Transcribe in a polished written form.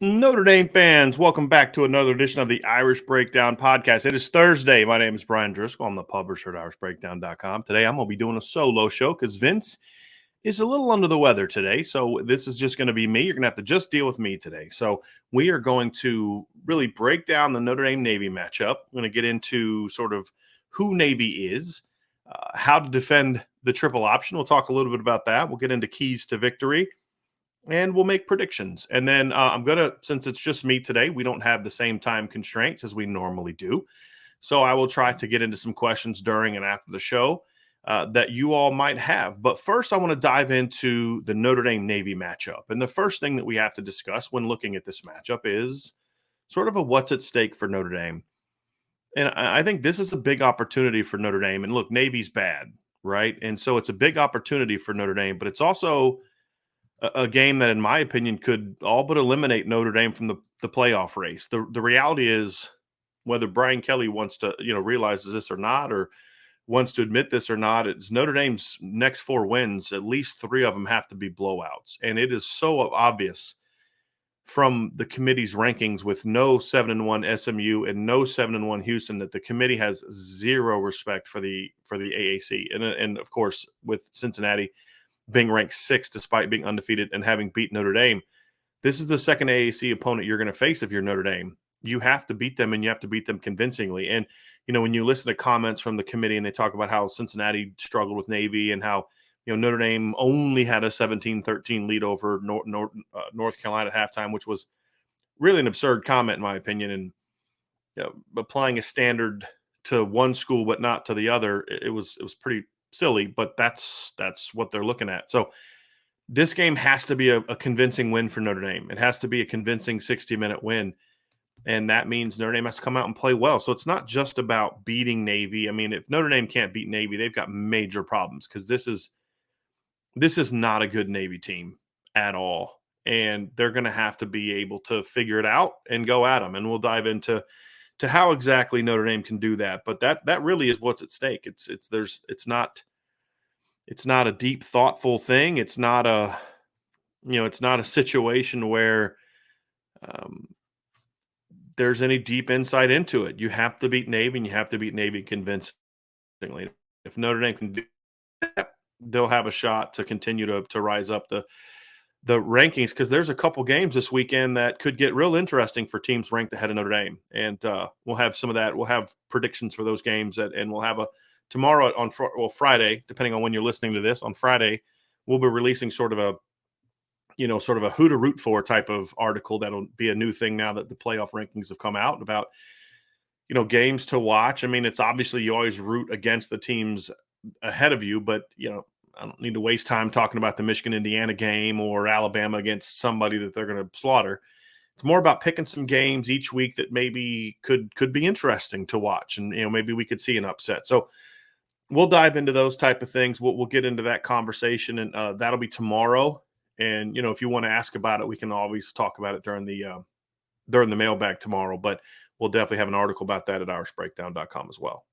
Notre Dame fans, welcome back to another edition of the Irish Breakdown podcast. It is Thursday. My name is Bryan Driscoll. I'm the publisher at irishbreakdown.com. Today, I'm going to be doing a solo show because Vince is a little under the weather today. So this is just going to be me. You're going to have to just deal with me today. So we are going to really break down the Notre Dame Navy matchup. I'm going to get into sort of who Navy is, how to defend the triple option. We'll talk a little bit about that. We'll get into keys to victory, and we'll make predictions. And then I'm going to, since it's just me today, we don't have the same time constraints as we normally do. So I will try to get into some questions during and after the show that you all might have. But first, I want to dive into the Notre Dame Navy matchup. And the first thing that we have to discuss when looking at this matchup is sort of a what's at stake for Notre Dame. And I think this is a big opportunity for Notre Dame. And look, Navy's bad, right? And so it's a big opportunity for Notre Dame, but it's also a game that, in my opinion, could all but eliminate Notre Dame from the playoff race. The reality is, whether Brian Kelly wants to, realizes this or not, or wants to admit this or not, it's Notre Dame's next 4 wins. At least 3 of them have to be blowouts, and it is so obvious from the committee's rankings with no 7-1 SMU and no 7-1 Houston that the committee has zero respect for the AAC, and of course with Cincinnati being ranked 6th despite being undefeated and having beat Notre Dame. This is the second AAC opponent you're going to face if you're Notre Dame. You have to beat them, and you have to beat them convincingly. And, when you listen to comments from the committee and they talk about how Cincinnati struggled with Navy and how, Notre Dame only had a 17-13 lead over North Carolina at halftime, which was really an absurd comment in my opinion. And applying a standard to one school but not to the other, it was pretty silly, but that's what they're looking at. So this game has to be a convincing win for Notre Dame. It has to be a convincing 60-minute win, and that means Notre Dame has to come out and play well. So it's not just about beating Navy. I mean, if Notre Dame can't beat Navy, they've got major problems because this is not a good Navy team at all, and they're going to have to be able to figure it out and go at them. And we'll dive into how exactly Notre Dame can do that. But that really is what's at stake. It's not a deep, thoughtful thing. It's not a situation where there's any deep insight into it. You have to beat Navy, and you have to beat Navy convincingly. If Notre Dame can do that, they'll have a shot to continue to rise up the rankings, because there's a couple games this weekend that could get real interesting for teams ranked ahead of Notre Dame. And we'll have some of that. We'll have predictions for those games, and we'll have tomorrow on Friday, depending on when you're listening to this. On Friday, we'll be releasing sort of a who to root for type of article. That'll be a new thing now that the playoff rankings have come out, about games to watch. I mean, it's obviously you always root against the teams ahead of you, but I don't need to waste time talking about the Michigan-Indiana game or Alabama against somebody that they're going to slaughter. It's more about picking some games each week that maybe could be interesting to watch, and maybe we could see an upset. So we'll dive into those type of things. We'll get into that conversation, and that'll be tomorrow. And if you want to ask about it, we can always talk about it during the mailbag tomorrow. But we'll definitely have an article about that at irishbreakdown.com as well.